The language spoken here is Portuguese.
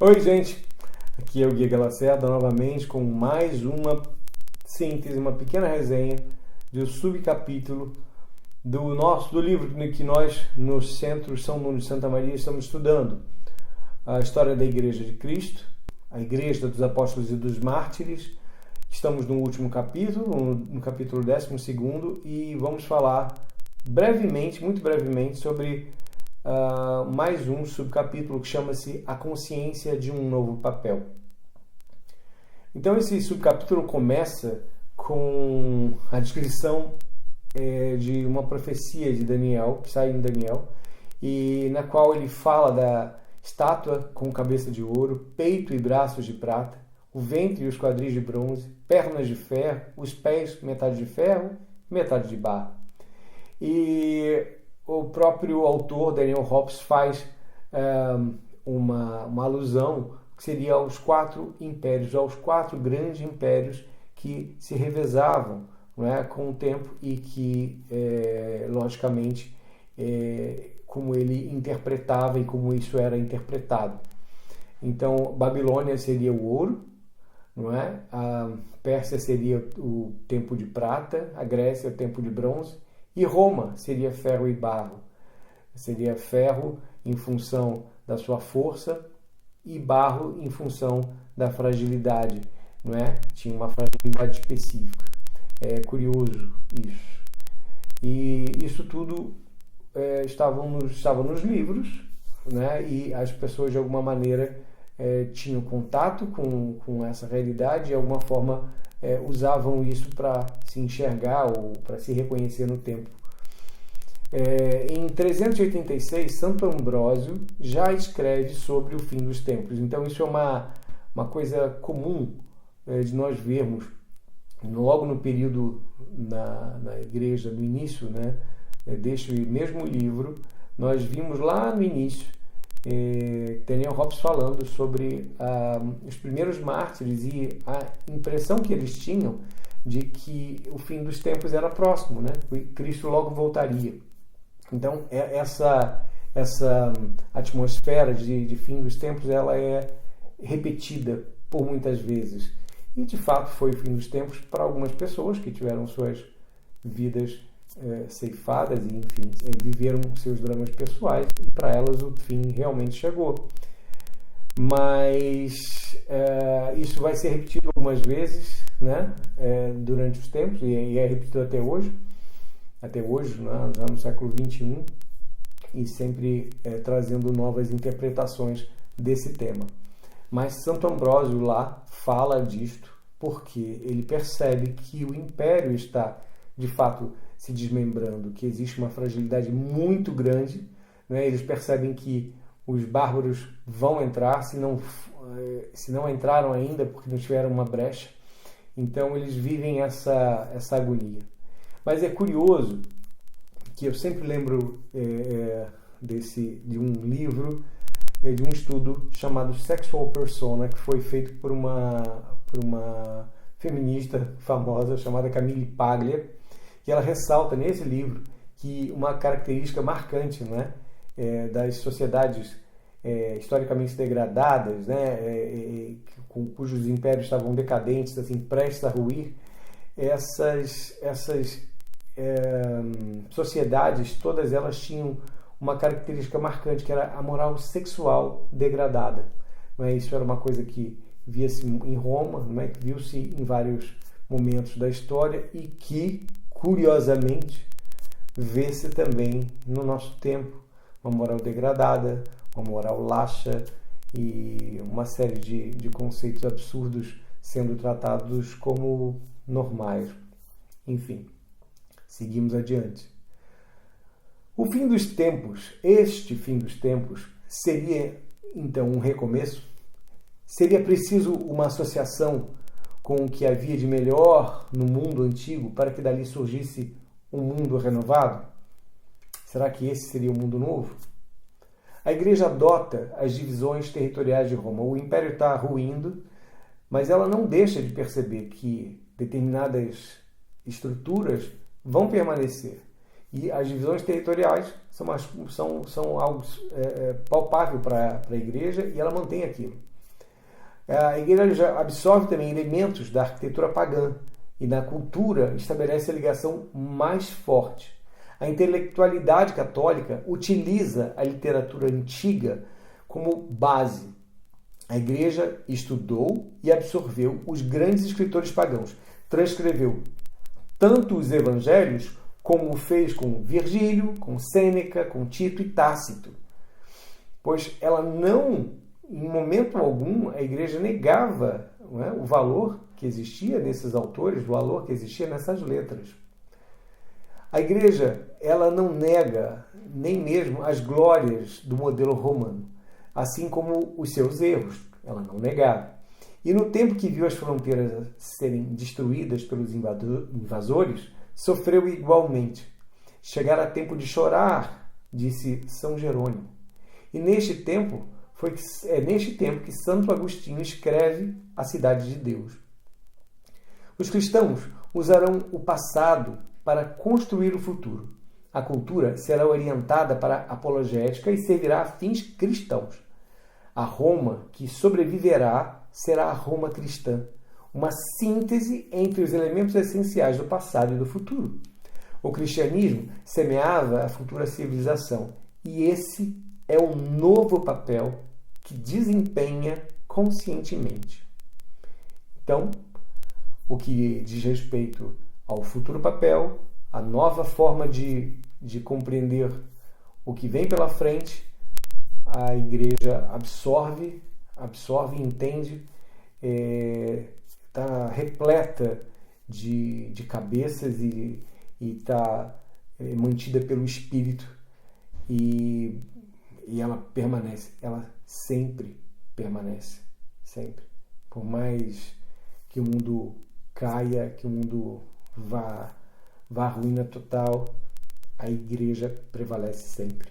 Oi, gente! Aqui é o Guia Lacerda novamente com mais uma síntese, uma pequena resenha do subcapítulo do livro que nós, no Centro São Nuno de Santa Maria, estamos estudando. A história da Igreja de Cristo, a Igreja dos Apóstolos e dos Mártires. Estamos no último capítulo, no capítulo 12, e vamos falar brevemente, muito brevemente, sobre mais um subcapítulo que chama-se A Consciência de um Novo Papel. Então esse subcapítulo começa com a descrição de uma profecia de Daniel, que sai em Daniel, e na qual ele fala da estátua com cabeça de ouro, peito e braços de prata, o ventre e os quadris de bronze, pernas de ferro, os pés metade de ferro, metade de barro. E o próprio autor, Daniel Hobbes, faz uma alusão que seria aos 4 impérios, aos 4 grandes impérios que se revezavam, não é, com o tempo e que, logicamente, como ele interpretava e como isso era interpretado. Então, Babilônia seria o ouro, não é? A Pérsia seria o tempo de prata, a Grécia o tempo de bronze, e Roma seria ferro e barro. Seria ferro em função da sua força e barro em função da fragilidade, não é? Tinha uma fragilidade específica. É curioso isso. E isso tudo estava nos livros, né? E as pessoas de alguma maneira tinham contato com essa realidade e de alguma forma usavam isso para se enxergar ou para se reconhecer no tempo. Em 386, Santo Ambrósio já escreve sobre o fim dos tempos. Então isso é uma coisa comum de nós vermos logo no período na igreja, no início, né, deste mesmo livro. Nós vimos lá no início Daniel Hobbes falando sobre os primeiros mártires e a impressão que eles tinham de que o fim dos tempos era próximo, né? Cristo logo voltaria. Então essa atmosfera de fim dos tempos, ela é repetida por muitas vezes, e de fato foi o fim dos tempos para algumas pessoas que tiveram suas vidas ceifadas e, enfim, viveram seus dramas pessoais, e para elas o fim realmente chegou. Mas isso vai ser repetido algumas vezes, né, durante os tempos, e é repetido até hoje, né, já no século XXI, e sempre trazendo novas interpretações desse tema. Mas Santo Ambrósio lá fala disto porque ele percebe que o império está, de fato, se desmembrando, que existe uma fragilidade muito grande, né? Eles percebem que os bárbaros vão entrar, se não entraram ainda, porque não tiveram uma brecha. Então eles vivem essa agonia. Mas é curioso que eu sempre lembro de um livro, de um estudo chamado Sexual Persona, que foi feito por uma feminista famosa chamada Camille Paglia, que ela ressalta nesse livro que uma característica marcante, né, das sociedades historicamente degradadas, né, cujos impérios estavam decadentes, assim, prestes a ruir, essas sociedades, todas elas tinham uma característica marcante, que era a moral sexual degradada. Não é? Isso era uma coisa que via-se em Roma, não é? Que viu-se em vários momentos da história e que, curiosamente, vê-se também no nosso tempo. Uma moral degradada, uma moral laxa e uma série de conceitos absurdos sendo tratados como normais. Enfim, seguimos adiante. O fim dos tempos, este fim dos tempos, seria então um recomeço? Seria preciso uma associação com o que havia de melhor no mundo antigo para que dali surgisse um mundo renovado? Será que esse seria o mundo novo? A Igreja adota as divisões territoriais de Roma. O Império está ruindo, mas ela não deixa de perceber que determinadas estruturas vão permanecer. E as divisões territoriais são algo palpável para a Igreja, e ela mantém aquilo. A igreja absorve também elementos da arquitetura pagã e na cultura estabelece a ligação mais forte. A intelectualidade católica utiliza a literatura antiga como base. A igreja estudou e absorveu os grandes escritores pagãos, transcreveu tanto os evangelhos como o fez com Virgílio, com Sêneca, com Tito e Tácito. Pois ela não, em momento algum, a igreja negava, não é, o valor que existia nesses autores, o valor que existia nessas letras. A igreja, ela não nega nem mesmo as glórias do modelo romano, assim como os seus erros, ela não negava. E no tempo que viu as fronteiras serem destruídas pelos invasores, sofreu igualmente. Chegará tempo de chorar, disse São Jerônimo. E neste tempo, é neste tempo que Santo Agostinho escreve A Cidade de Deus. Os cristãos usarão o passado para construir o futuro. A cultura será orientada para a apologética e servirá a fins cristãos. A Roma que sobreviverá será a Roma cristã, uma síntese entre os elementos essenciais do passado e do futuro. O cristianismo semeava a futura civilização e esse é o novo papel que desempenha conscientemente. Então, o que diz respeito ao futuro papel, a nova forma de compreender o que vem pela frente, a igreja absorve, entende, está repleta de cabeças e está mantida pelo Espírito e ela permanece, ela sempre permanece, sempre. Por mais que o mundo caia, que o mundo vá à ruína total, a igreja prevalece sempre.